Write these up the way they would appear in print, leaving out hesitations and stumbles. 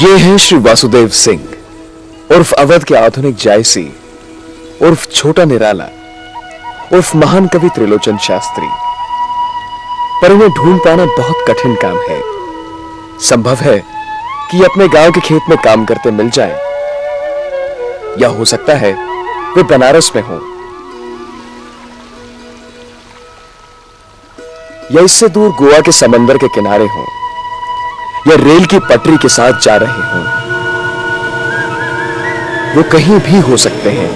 ये हैं श्री वासुदेव सिंह उर्फ अवध के आधुनिक जायसी उर्फ छोटा निराला उर्फ महान कवि त्रिलोचन शास्त्री। पर इन्हें ढूंढ पाना बहुत कठिन काम है। संभव है कि अपने गांव के खेत में काम करते मिल जाएं, या हो सकता है वे बनारस में हों, या इससे दूर गोवा के समंदर के किनारे हों, या रेल की पटरी के साथ जा रहे हों। वो कहीं भी हो सकते हैं।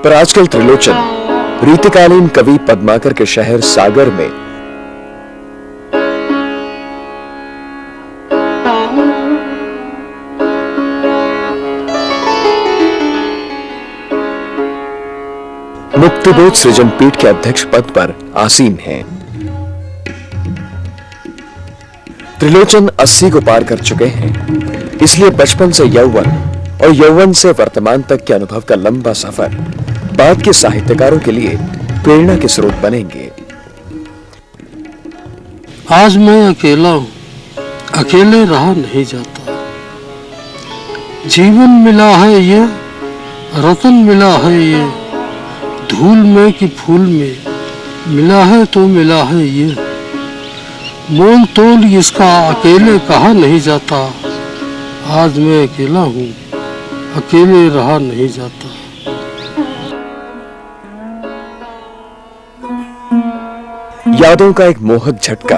पर आजकल त्रिलोचन रीतिकालीन कवि पद्माकर के शहर सागर में मुक्तिबोध सृजन पीठ के अध्यक्ष पद पर आसीन हैं। त्रिलोचन 80 को पार कर चुके हैं, इसलिए बचपन से यौवन और यौवन से वर्तमान तक के अनुभव का लंबा सफर बाद के साहित्यकारों के लिए प्रेरणा के स्रोत बनेंगे। आज मैं अकेला हूं, अकेले रहा नहीं जाता। जीवन मिला है ये, रतन मिला है ये, धूल में कि फूल में मिला है तो मिला है ये। मोल तोल इसका अकेले कहा नहीं जाता। आज मैं अकेला हूँ, अकेले रहा नहीं जाता। यादों का एक मोहक झटका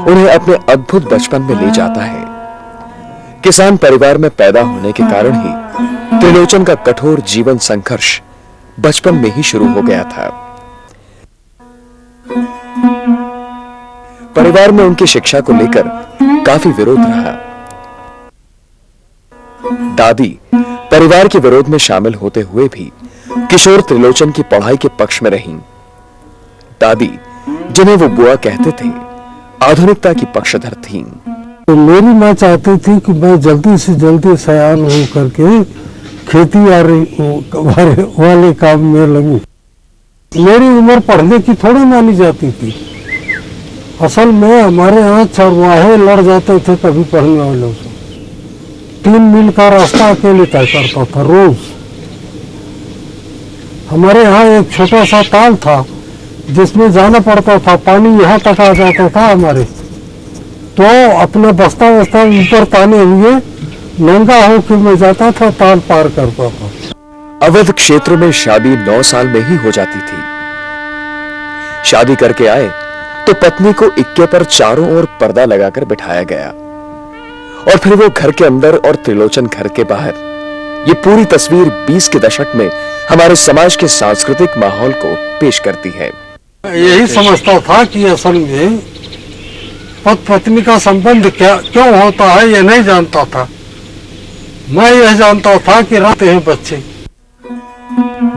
उन्हें अपने अद्भुत बचपन में ले जाता है। किसान परिवार में पैदा होने के कारण ही त्रिलोचन का कठोर जीवन संघर्ष बचपन में ही शुरू हो गया था। परिवार में उनकी शिक्षा को लेकर काफी विरोध रहा। दादी परिवार के विरोध में शामिल होते हुए भी किशोर त्रिलोचन की पढ़ाई के पक्ष में रहीं। दादी, जिन्हें वो बुआ कहते थे, आधुनिकता की पक्षधर थीं। तो मेरी माँ चाहती थी कि मैं जल्दी से जल्दी सयान हो करके खेती वाले काम में लगूं। मेरी उम्र पढ़ने की थोड़ी मानी जाती थी। असल में हमारे यहाँ चरवाहे लड़ जाते थे कभी पढ़ने वालों से। 3 मील का रास्ता अकेले तय करता था रोज। हमारे यहाँ एक छोटा सा ताल था जिसमें जाना पड़ता था, पानी यहाँ तक आ जाता था हमारे, तो अपना बस्ता ऊपर ताने हुए नंगा होकर मैं जाता था, ताल पार करता था। अवध क्षेत्र में शादी 9 साल में ही हो जाती थी। शादी करके आए तो पत्नी को इक्के पर चारों ओर पर्दा लगाकर बिठाया गया, और फिर वो घर के अंदर और त्रिलोचन घर के बाहर। ये पूरी तस्वीर 20 के दशक में हमारे समाज के सांस्कृतिक माहौल को पेश करती है। यही समझता था कि असल में पति पत्नी का संबंध क्यों होता है ये नहीं जानता था। मैं यह जानता था कि रहते हैं बच्चे।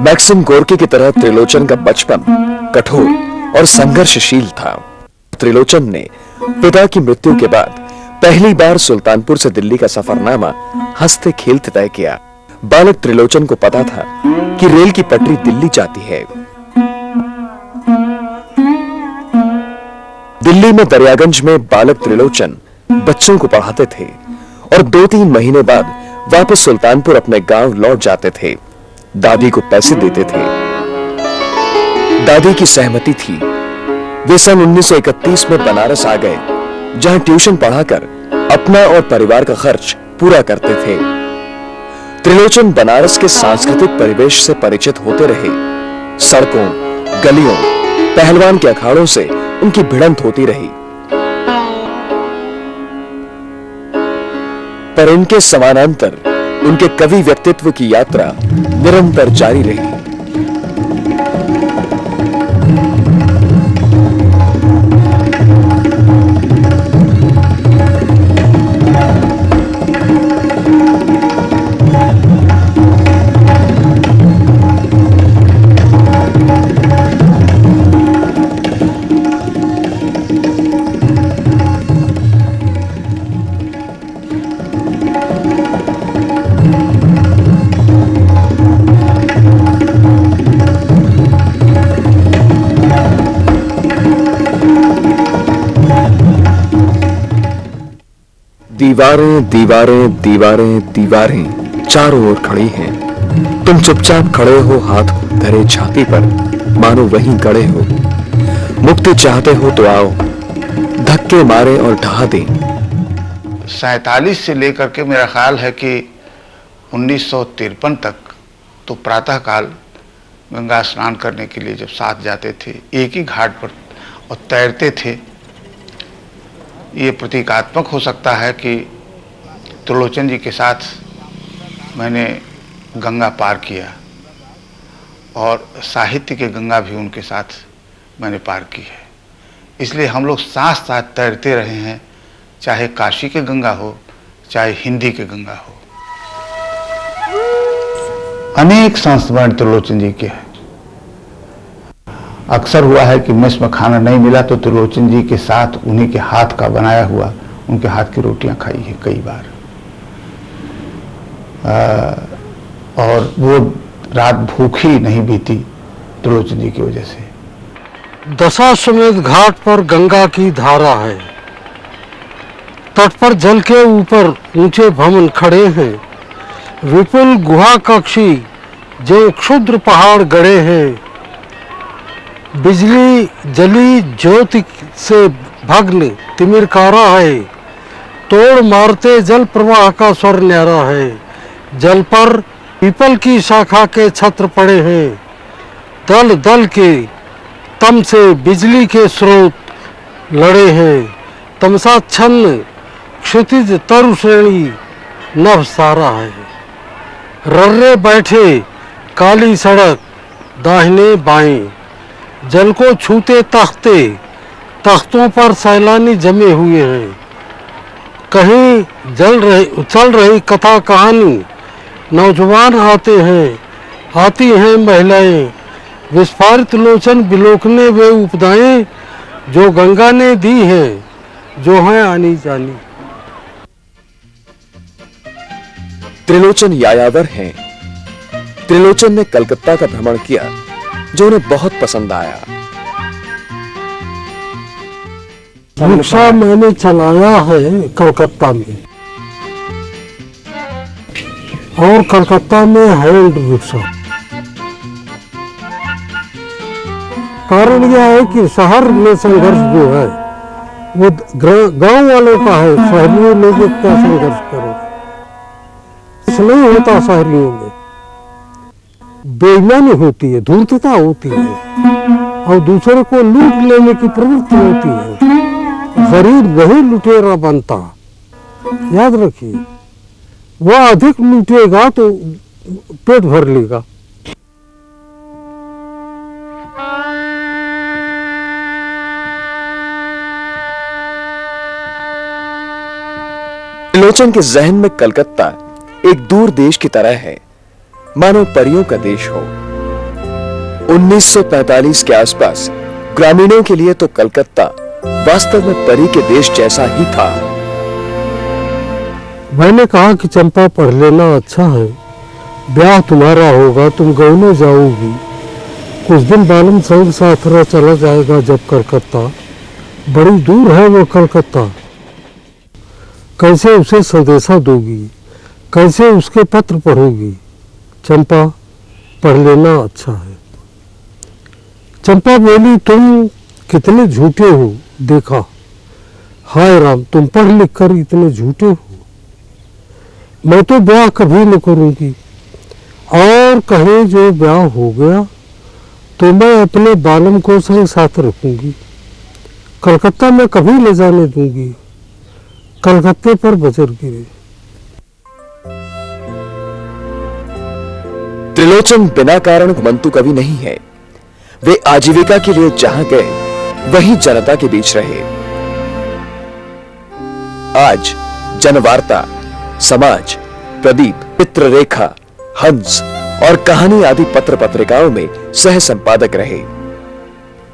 मैक्सिम गोर्की की तरह त्रिलोचन का बचपन कठोर और संघर्षशील था। त्रिलोचन ने पिता की मृत्यु के बाद पहली बार सुल्तानपुर से दिल्ली का सफरनामा हंसते खेलते तय किया। बालक त्रिलोचन को पता था कि रेल की पटरी दिल्ली जाती है। दिल्ली में दरियागंज में बालक त्रिलोचन बच्चों को पढ़ाते थे और 2-3 महीने बाद वापस सुल्तानपुर अपने गांव लौट जाते थे। दादी को पैसे देते थे। दादी की सहमति थी। वे सन 1931 में बनारस आ गए, जहां ट्यूशन पढ़ाकर अपना और परिवार का खर्च पूरा करते थे। त्रिलोचन बनारस के सांस्कृतिक परिवेश से परिचित होते रहे। सड़कों, गलियों, पहलवान के अखाड़ों से उनकी भिड़ंत होती रही। पर इनके समानांतर उनके कवि व्यक्तित्व की यात्रा निरंतर जारी रही। दीवारें दीवारें दीवारें दीवारें चारों ओर खड़ी हैं। तुम चुपचाप खड़े हो हाथ धरे छाती पर, मानो वहीं गड़े हो। मुक्ति चाहते हो तो आओ, धक्के मारे और ढहा दें। 47 से लेकर के मेरा ख्याल है कि 1953 तक तो प्रातःकाल गंगा स्नान करने के लिए जब साथ जाते थे, एक ही घाट पर और तैरते थे, ये प्रतीकात्मक हो सकता है कि त्रिलोचन जी के साथ मैंने गंगा पार किया और साहित्य के गंगा भी उनके साथ मैंने पार की है। इसलिए हम लोग साथ साथ तैरते रहे हैं, चाहे काशी के गंगा हो, चाहे हिंदी के गंगा हो। अनेक संस्मरण त्रिलोचन जी के हैं। अक्सर हुआ है कि मेस में खाना नहीं मिला तो त्रिलोचन जी के साथ उन्हीं के हाथ का बनाया हुआ, उनके हाथ की रोटियां खाई है कई बार। और वो रात भूखी नहीं बीती त्रिलोचन जी की वजह से। दशाश्वमेध घाट पर गंगा की धारा है। तट पर जल के ऊपर ऊंचे भवन खड़े हैं। विपुल गुहा कक्षी जो क्षुद्र पहाड़ गड़े हैं। बिजली जली ज्योति से भग्न तिमिरकारा है। तोड़ मारते जल प्रवाह का स्वर न्यारा है। जल पर पीपल की शाखा के छत्र पड़े हैं। दल दल के तम से बिजली के स्रोत लड़े हैं। तमसा छन्न क्षितिज तरु श्रेणी नभ सारा है। रर्रे बैठे काली सड़क दाहिने बाएं। जल को छूते तख्ते, तख्तों पर सैलानी जमे हुए हैं। कहीं चल रही कथा कहानी, नौजवान आते हैं, आती हैं महिलाएं। विस्फारित लोचन बिलोकने वे उपदाएं जो गंगा ने दी हैं, जो हैं आनी जानी। त्रिलोचन यायावर हैं। त्रिलोचन ने कलकत्ता का भ्रमण किया जो उन्हें बहुत पसंद आया। रिक्शा मैंने चलाया है कलकत्ता में, और कलकत्ता में हैंड रिक्शा। कारण यह है कि शहर में संघर्ष जो है वो गांव वालों का है। शहरियों में जो क्या संघर्ष करें, नहीं होता। शहरियों में बेईमानी होती है, धूर्तता होती है, और दूसरे को लूट लेने की प्रवृत्ति होती है। गरीब वही लुटेरा बनता, याद रखिए। वह अधिक लूटेगा तो पेट भर लेगा। त्रिलोचन के जहन में कलकत्ता एक दूर देश की तरह है, मानो परियों का देश हो। 1945 के आसपास ग्रामीणों के लिए तो कलकत्ता वास्तव में परी के देश जैसा ही था। मैंने कहा कि चंपा पढ़ लेना अच्छा है, ब्याह तुम्हारा होगा, तुम गौने जाओगी। कुछ दिन बालम संग साथरा चला जाएगा जब कलकत्ता। बड़ी दूर है वो कलकत्ता। कैसे उसे संदेशा दोगी, कैसे उसके पत्र पढ़ोगी। चंपा पढ़ लेना अच्छा है। चंपा बोली, तुम कितने झूठे हो देखा। हाय राम, तुम पढ़ लिख कर इतने झूठे हो। मैं तो ब्याह कभी न करूंगी, और कहीं जो ब्याह हो गया तो मैं अपने बालम को संग साथ रखूंगी। कलकत्ता में कभी ले जाने दूंगी। कलकत्ते पर बजर गिरे। त्रिलोचन बिना कारण घुमंतु कवि नहीं है। वे आजीविका के लिए जहां गए वहीं जनता के बीच रहे। आज जनवार्ता, समाज, प्रदीप, चित्ररेखा, हंस और कहानी आदि पत्र पत्रिकाओं में सह संपादक रहे।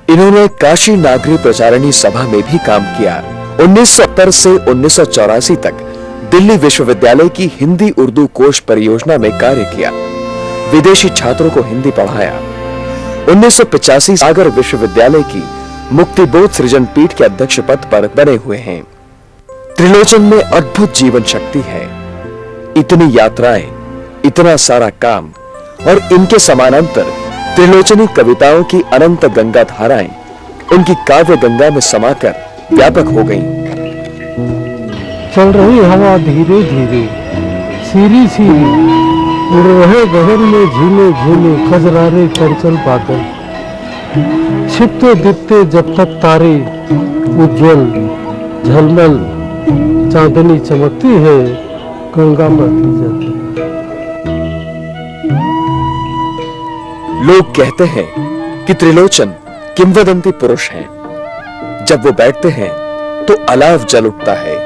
इन्होंने काशी नागरी प्रचारणी सभा में भी काम किया। 1970 से 1984 तक दिल्ली विश्वविद्यालय की हिंदी उर्दू कोश परियोजना में कार्य किया। विदेशी छात्रों को हिंदी पढ़ाया। 1985 सागर विश्वविद्यालय की मुक्तिबोध सृजन पीठ के अध्यक्ष पद पर बने हुए हैं। त्रिलोचन में अद्भुत जीवन शक्ति है। इतनी यात्राएं, इतना सारा काम और इनके समानांतर त्रिलोचनी कविताओं की अनंत गंगा धाराएं उनकी काव्य गंगा में समाकर व्यापक हो गईं। चल रही हवा धीरे धीरे, सीरी सीरी, उड़ रहे गगन में झीले झीले खजरारे चंचल बादल, छिपते दिखते जब तक तारे उज्जवल झलमल, चांदनी चमकती है, गंगा बहती जाती है। लोग कहते हैं कि त्रिलोचन किंवदंती पुरुष हैं। जब वो बैठते हैं तो अलाव जल उठता है।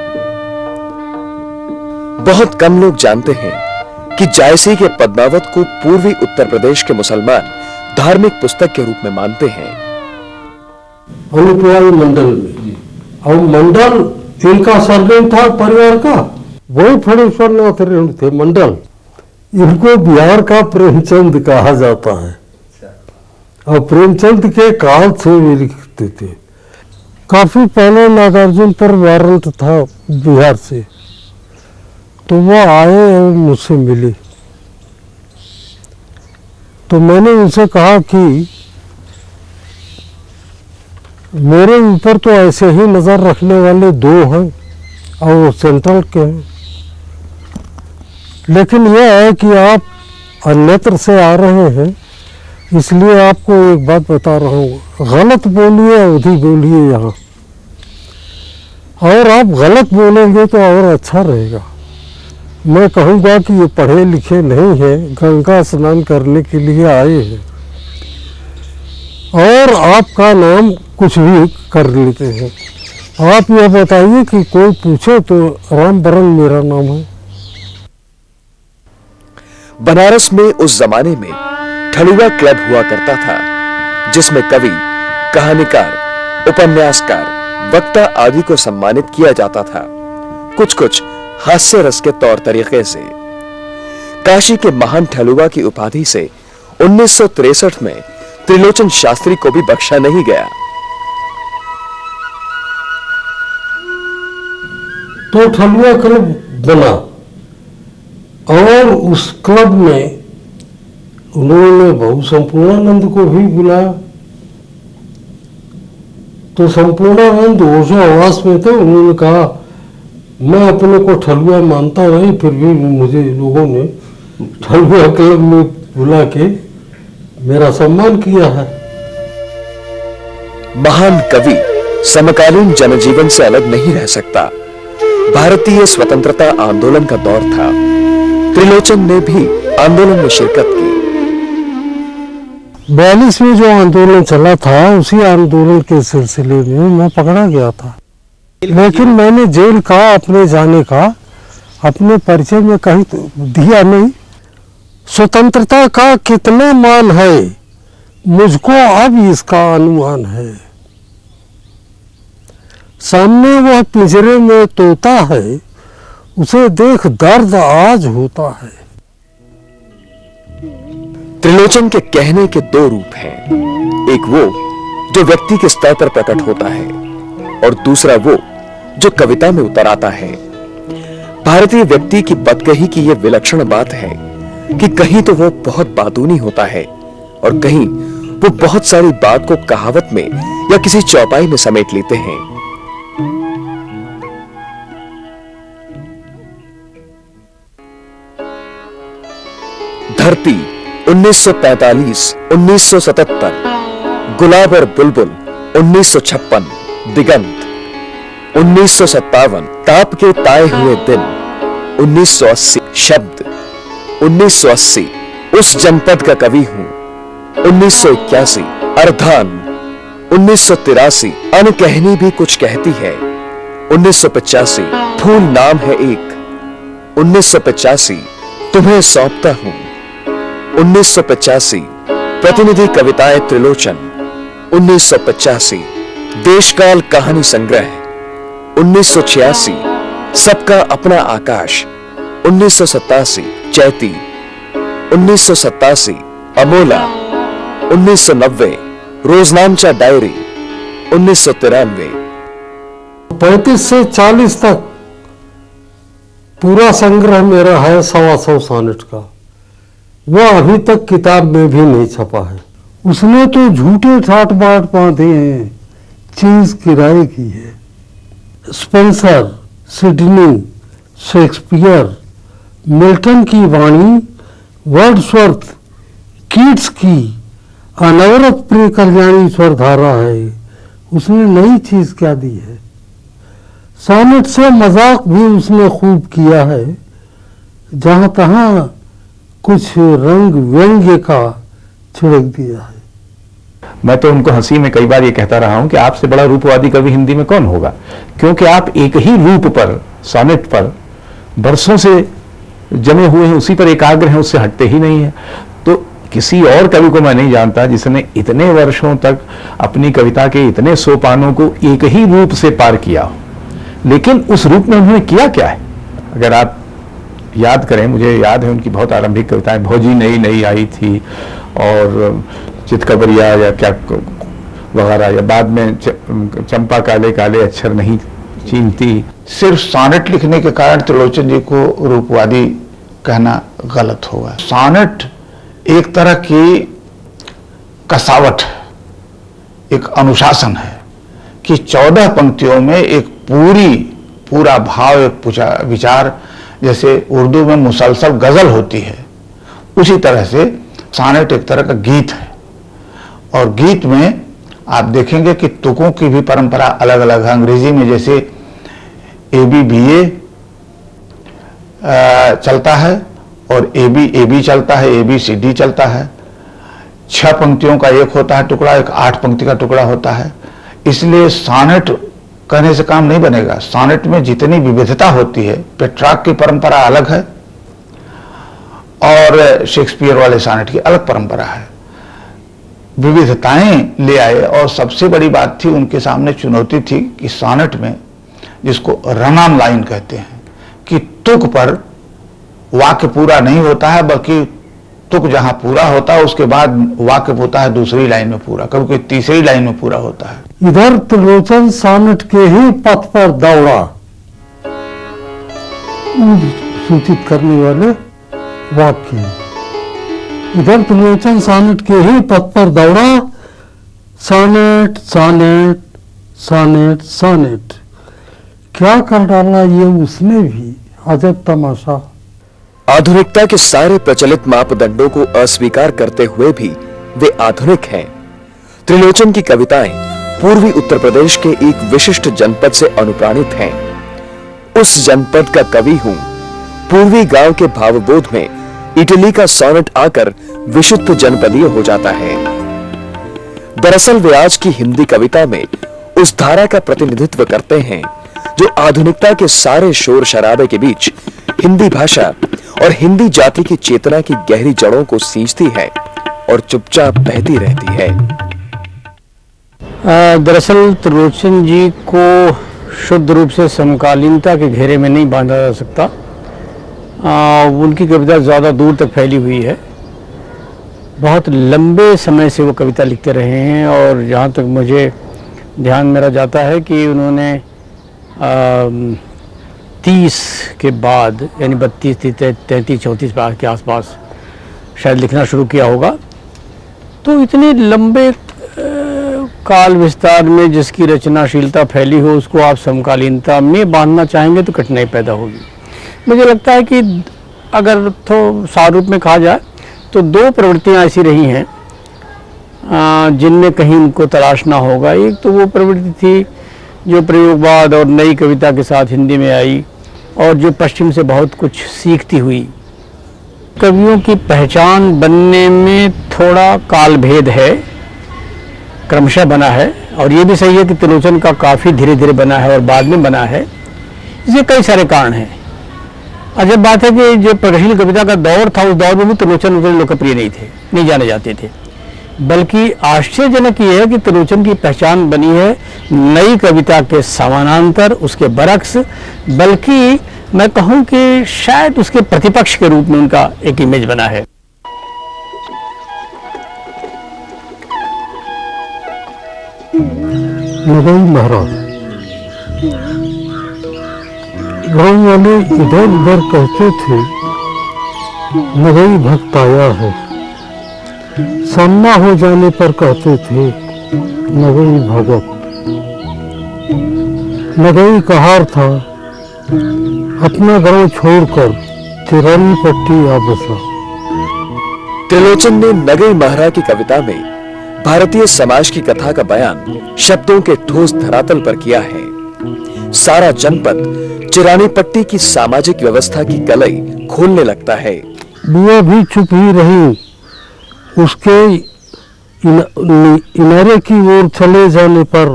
बहुत कम लोग जानते हैं कि जायसी के पद्मावत को पूर्वी उत्तर प्रदेश के मुसलमान धार्मिक पुस्तक के रूप में मानते हैं। अनुप्रिया मंडल में, और मंडल इनका सरनेम था परिवार का, वही फणेश्वर नाथ रेणु थे मंडल। इनको बिहार का प्रेमचंद कहा जाता है और प्रेमचंद के काल से वे लिखते थे। काफी पहले नागार्जुन पर वारंट था बिहार से, तो वो आए और मुझसे मिले। तो मैंने उनसे कहा कि मेरे ऊपर तो ऐसे ही नजर रखने वाले दो हैं और वो सेंट्रल के हैं, लेकिन यह है कि आप अन्यत्र से आ रहे हैं, इसलिए आपको एक बात बता रहा हूँ, गलत बोलिए अवधि बोलिए यहाँ, और आप गलत बोलेंगे तो और अच्छा रहेगा। मैं कहूँगा कि ये पढ़े लिखे नहीं हैं, गंगा स्नान करने के लिए आए हैं और आपका नाम कुछ भी कर लेते हैं। आप यह बताइए कि कोई पूछे तो राम बरन मेरा नाम है। बनारस में उस जमाने में ठलुआ क्लब हुआ करता था, जिसमें कवि, कहानीकार, उपन्यासकार, वक्ता आदि को सम्मानित किया जाता था, कुछ कुछ हास्य रस के तौर तरीके से। काशी के महान ठलुआ की उपाधि से 1963 में त्रिलोचन शास्त्री को भी बख्शा नहीं गया। तो ठलुआ क्लब बना और उस क्लब में उन्होंने बहु संपूर्णानंद को भी बुलाया। तो संपूर्णानंद ओशो आवास में थे, उन्होंने कहा मैं अपने को ठलुआ मानता नहीं, फिर भी मुझे लोगों ने ठलुआ क्लब में बुला के मेरा सम्मान किया है। महान कवि समकालीन जनजीवन से अलग नहीं रह सकता। भारतीय स्वतंत्रता आंदोलन का दौर था। त्रिलोचन ने भी आंदोलन में शिरकत की। 42 में जो आंदोलन चला था, उसी आंदोलन के सिलसिले में मैं पकड़ा गया था, लेकिन मैंने जेल का अपने जाने का अपने परिचय में कहीं तो दिया नहीं। स्वतंत्रता का कितना मान है, मुझको अब इसका अनुमान है। सामने वह पिंजरे में तोता है, उसे देख दर्द आज होता है। त्रिलोचन के कहने के दो रूप हैं, एक वो जो व्यक्ति के स्तर पर प्रकट होता है और दूसरा वो जो कविता में उतर आता है। भारतीय व्यक्ति की बदकही की यह विलक्षण बात है कि कहीं तो वो बहुत बातूनी होता है और कहीं वो बहुत सारी बात को कहावत में या किसी चौपाई में समेट लेते हैं। धरती 1945, 1977, गुलाब और बुलबुल 1956, दिगंत 1957, ताप के ताए हुए दिन 1980, शब्द 1980, उस जनपद का कवि हूं 1981, अर्धान 1983, अनकहनी भी कुछ कहती है 1985, फूल नाम है एक 1985, तुम्हें सौंपता हूं 1985, प्रतिनिधि कविताएं त्रिलोचन 1985, देशकाल कहानी संग्रह 1986, सबका अपना आकाश 1987, चैती 1987, अमोला 1990, रोजनामचा डायरी 1993। 35 से 40 तक पूरा संग्रह मेरा है 125 सॉनेट का। वह अभी तक किताब में भी नहीं छपा है। उसने तो झूठे ठाट बाट बांधे हैं, चीज किराए की है। स्पेंसर, सिडनी, शेक्सपियर, मिल्टन की वाणी, वर्ड्सवर्थ, कीट्स की अनवरत प्रिय कल्याणी स्वर धारा है। उसने नई चीज क्या दी है? सॉनेट से मजाक भी उसने खूब किया है, जहां तहां कुछ रंग व्यंग्य का छिड़क दिया है। मैं तो उनको हंसी में कई बार ये कहता रहा हूं कि आपसे बड़ा रूपवादी कवि हिंदी में कौन होगा, क्योंकि आप एक ही रूप पर, सॉनेट पर बरसों से जमे हुए हैं, उसी पर एकाग्र हैं, उससे हटते ही नहीं है। तो किसी और कवि को मैं नहीं जानता जिसने इतने वर्षों तक अपनी कविता के इतने सोपानों को एक ही रूप से पार किया हो। लेकिन उस रूप में उन्होंने किया क्या है? अगर आप याद करें, मुझे याद है उनकी बहुत आरंभिक कविताएं, भौजी नई नई आई थी और चितकबरिया या क्या वगैरह, या बाद में चंपा काले काले अक्षर नहीं चीनती। सिर्फ सॉनेट लिखने के कारण त्रिलोचन जी को रूपवादी कहना गलत होगा। सॉनेट एक तरह की कसावट, एक अनुशासन है कि 14 पंक्तियों में एक पूरा भाव, एक विचार, जैसे उर्दू में मुसलसल गजल होती है, उसी तरह से सॉनेट एक तरह का गीत है। और गीत में आप देखेंगे कि तुकों की भी परंपरा अलग अलग है। अंग्रेजी में जैसे ABBA चलता है और AB चलता है, ABCD चलता है। 6 पंक्तियों का एक होता है टुकड़ा, एक 8 पंक्ति का टुकड़ा होता है। इसलिए सॉनेट कहने से काम नहीं बनेगा। सॉनेट में जितनी विविधता होती है, पेट्रार्क की परंपरा अलग है और शेक्सपियर वाले सॉनेट की अलग परंपरा है। विविधताएं ले आए और सबसे बड़ी बात थी, उनके सामने चुनौती थी कि सॉनेट में, जिसको रन ऑन लाइन कहते हैं, कि तुक पर वाक्य पूरा नहीं होता है, बल्कि तुक जहां पूरा होता है उसके बाद वाक्य होता है दूसरी लाइन में पूरा, कभी तीसरी लाइन में पूरा होता है। इधर त्रिलोचन सॉनेट के ही पथ पर दौड़ा, सूचित करने वाले वाक्य। इधर त्रिलोचन सॉनेट के ही पथ पर दौड़ा, सॉनेट सॉनेट सॉनेट सॉनेट। क्या कर डाला ये उसने भी, अजब तमाशा। आधुनिकता के सारे प्रचलित मापदंडों को अस्वीकार करते हुए भी वे आधुनिक हैं। त्रिलोचन की कविताएं पूर्वी उत्तर प्रदेश के एक विशिष्ट जनपद से अनुप्राणित हैं। उस जनपद का कवि हूं। पूर्वी गांव के भावबोध में इटली का सॉनेट आकर विशुद्ध जनपदीय हो जाता है। दरअसल वे आज की हिंदी कविता में उस धारा का प्रतिनिधित्व करते हैं जो आधुनिकता के सारे शोर शराबे के बीच हिंदी भाषा और हिंदी जाति की चेतना की गहरी जड़ों को सींचती है और चुपचाप बहती रहती है। दरअसल त्रिलोचन जी को शुद्ध रूप से समकालीनता के घेरे में नहीं बांधा जा सकता। उनकी कविता ज़्यादा दूर तक फैली हुई है। बहुत लंबे समय से वो कविता लिखते रहे हैं और जहाँ तक मुझे ध्यान मेरा जाता है कि उन्होंने 30 के बाद, यानी 32, 33, 34 के आसपास शायद लिखना शुरू किया होगा। तो इतने लंबे काल विस्तार में जिसकी रचनाशीलता फैली हो, उसको आप समकालीनता में बांधना चाहेंगे तो कठिनाई पैदा होगी। मुझे लगता है कि अगर तो सारूप में कहा जाए तो 2 प्रवृत्तियां ऐसी रही हैं जिनमें कहीं उनको तलाशना होगा। एक तो वो प्रवृत्ति थी जो प्रयोगवाद और नई कविता के साथ हिंदी में आई और जो पश्चिम से बहुत कुछ सीखती हुई। कवियों की पहचान बनने में थोड़ा काल भेद है, क्रमशः बना है। और ये भी सही है कि त्रिलोचन का काफ़ी धीरे धीरे बना है और बाद में बना है। इसके कई सारे कारण हैं। अजब बात है कि जो प्रगतिशील कविता का दौर था, उस दौर में भी त्रिलोचन उतने लोकप्रिय नहीं थे, नहीं जाने जाते थे। बल्कि आश्चर्यजनक ये है कि त्रिलोचन की पहचान बनी है नई कविता के समानांतर, उसके बरक्स, बल्कि मैं कहूँ कि शायद उसके प्रतिपक्ष के रूप में उनका एक इमेज बना है। महाराज गाँव वाले इधर उधर कहते थे नगई भक्त आया है, सामना हो जाने पर कहते थे नगई भगत। नगई कहार था, अपना गांव छोड़कर चिरानी पट्टी आ बसा। त्रिलोचन ने नगई महाराज की कविता में भारतीय समाज की कथा का बयान शब्दों के ठोस धरातल पर किया है। सारा जनपद चिरानी पट्टी की सामाजिक व्यवस्था की कलई खोलने लगता है। बुआ भी चुप ही रही। उसके इनारे की ओर चले जाने पर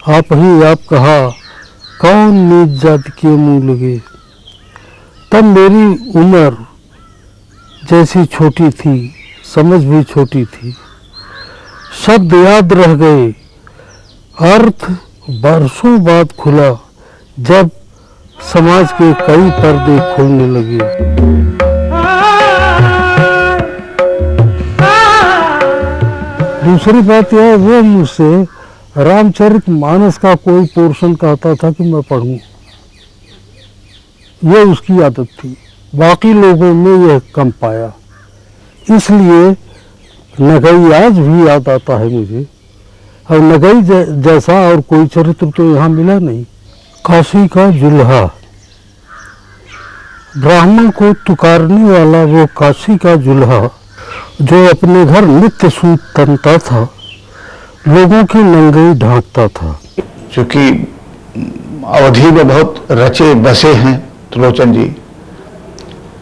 आप ही आप कहा, कौन नीच जाति के मुंह लगे। तब मेरी उम्र जैसी छोटी थी, समझ भी छोटी थी। शब्द याद रह गए, अर्थ बरसों बाद खुला जब समाज के कई पर्दे खुलने लगे। दूसरी बात यह, वो मुझसे रामचरित मानस का कोई पोर्शन कहता था कि मैं पढ़ूं। यह उसकी आदत थी, बाकी लोगों में यह कम पाया। इसलिए नगई आज भी याद आता है मुझे, और नगई जैसा और कोई चरित्र तो यहाँ मिला नहीं। काशी का जुल्हा, ब्राह्मण को तुकारने वाला वो काशी का जुल्हा जो अपने घर नित्य सूत तनता था, लोगों की नंगई ढांकता था। चूंकि अवधि में बहुत रचे बसे हैं त्रिलोचन जी,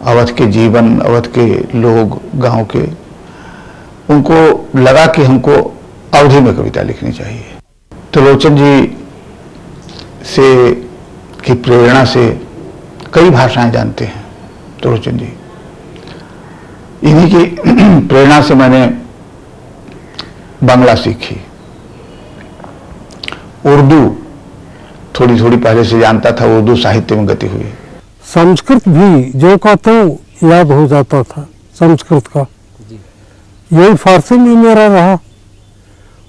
अवध के जीवन, अवध के लोग, गांव के, उनको लगा कि हमको अवधि में कविता लिखनी चाहिए। त्रिलोचन जी से की प्रेरणा से कई भाषाएं जानते हैं त्रिलोचन जी। इन्हीं की प्रेरणा से मैंने बांग्ला सीखी, उर्दू थोड़ी थोड़ी पहले से जानता था, उर्दू साहित्य में गति हुई। संस्कृत भी जो कहते हैं याद हो जाता था संस्कृत का। यही फारसी में मेरा रहा।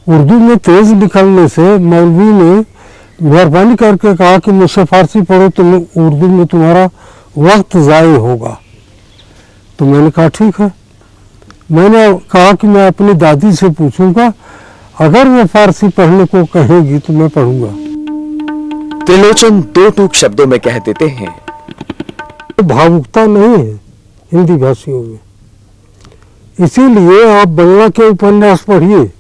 उर्दू में तेज निकलने से मौलवी ने मेहरबानी करके कहा कि मुझसे फारसी पढ़ो, तो उर्दू में तुम्हारा वक्त ज़ाय होगा। तो मैंने कहा ठीक है। मैंने कहा कि मैं अपनी दादी से पूछूंगा, अगर वो फारसी पढ़ने को कहेगी तो मैं पढ़ूंगा। त्रिलोचन दो टूक शब्दों में कह देते हैं। भावुकता नहीं है हिंदी भाषियों में, इसीलिए आप बंगला के उपन्यास पढ़िए,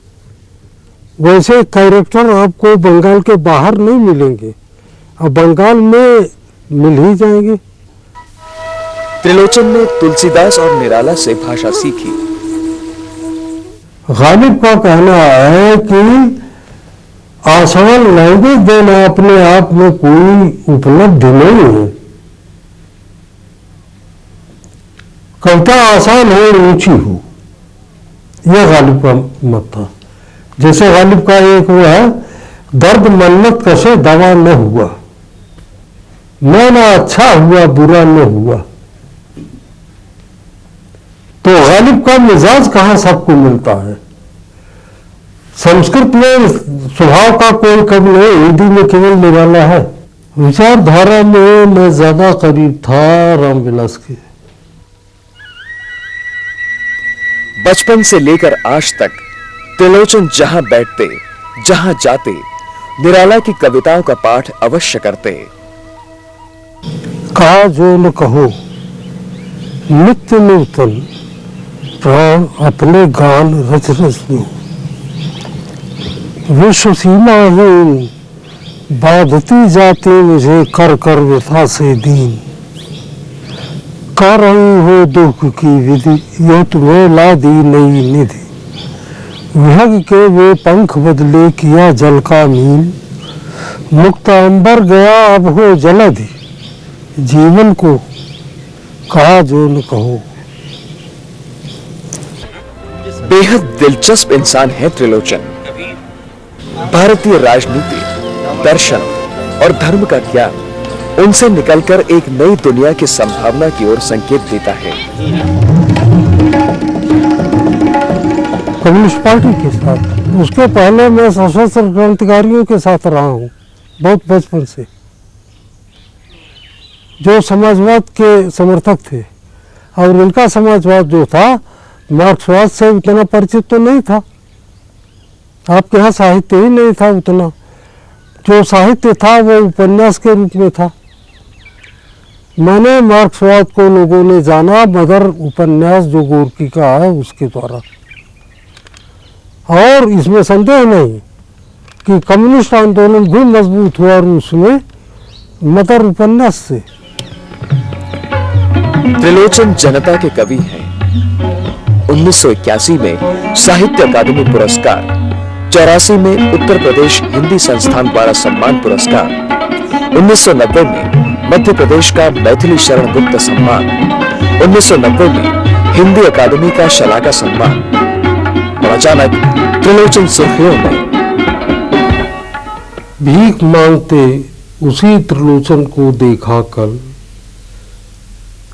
वैसे कैरेक्टर आपको बंगाल के बाहर नहीं मिलेंगे, अब बंगाल में मिल ही जाएंगे। त्रिलोचन ने तुलसीदास और निराला से भाषा सीखी। गालिब का कहना है कि आसान लैंग्वेज देना अपने आप में कोई उपलब्धि नहीं है। कविता आसान हो, ऊंची हो, यह गालिब का मत था। जैसे गालिब का एक वो है, दर्द मन्नत कसे दवा न हुआ, मैं ना अच्छा हुआ बुरा न हुआ। तो गालिब का मिजाज कहाँ सबको मिलता है। संस्कृत में स्वभाव का कोई कवि नहीं, हिंदी में केवल निराला है। विचारधारा में मैं ज्यादा करीब था रामविलास के। बचपन से लेकर आज तक त्रिलोचन जहां बैठते, जहां जाते, निराला की कविताओं का पाठ अवश्य करते। कहा जो न कहो नित्य नूतन, प्राण अपने गान रच रच दो। विश्व सीमाहीन बाधती जाती मुझे कर कर व्यथा से दीन। कर रही हो दुख की विधि, यो तुम्हें ला दी नई निधि। विहग के वे पंख बदले किया जल का मीन। मुक्त अंबर गया अब हो जलधि, जीवन को कहा जो न कहो। बेहद दिलचस्प इंसान है त्रिलोचन। भारतीय राजनीति, दर्शन और धर्म का ज्ञान उनसे निकलकर एक नई दुनिया की संभावना की ओर संकेत देता है। कम्युनिस्ट पार्टी के साथ, उसके पहले मैं सशस्त्र क्रांतिकारियों के साथ रहा हूँ बहुत बचपन से। जो समाजवाद के समर्थक थे, और इनका समाजवाद जो था मार्क्सवाद से उतना परिचित तो नहीं था। आपके यहाँ साहित्य ही नहीं था उतना, जो साहित्य था वो उपन्यास के रूप में था। मैंने मार्क्सवाद को लोगों ने जाना मगर उपन्यास जो गोरकी का है उसके द्वारा, और इसमें संदेह नहीं कि कम्युनिस्ट आंदोलन भी मजबूत हुआ रूस में मदर उपन्यास से। त्रिलोचन जनता के कवि हैं। 1981 में साहित्य अकादमी पुरस्कार, 84 में उत्तर प्रदेश हिंदी संस्थान द्वारा सम्मान पुरस्कार, 1990 में मध्य प्रदेश का मैथिली शरण गुप्त सम्मान, 1990 में हिंदी अकादमी का शलाका सम्मान, और अचानक त्रिलोचन सुर्खियों में। भीख मांगते उसी त्रिलोचन को देखा कल,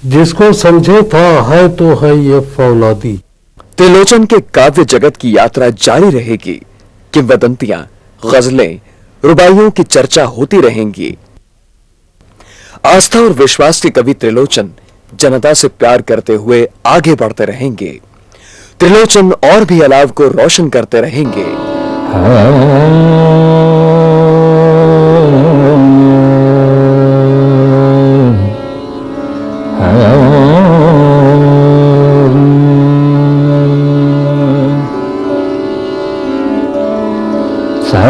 जिसको समझे था है तो है ये फौलादी। त्रिलोचन के काव्य जगत की यात्रा जारी रहेगी। किंवदंतियां, गजलें, रुबाइयों की चर्चा होती रहेंगी। आस्था और विश्वास के कवि त्रिलोचन जनता से प्यार करते हुए आगे बढ़ते रहेंगे। त्रिलोचन और भी अलाव को रोशन करते रहेंगे। सा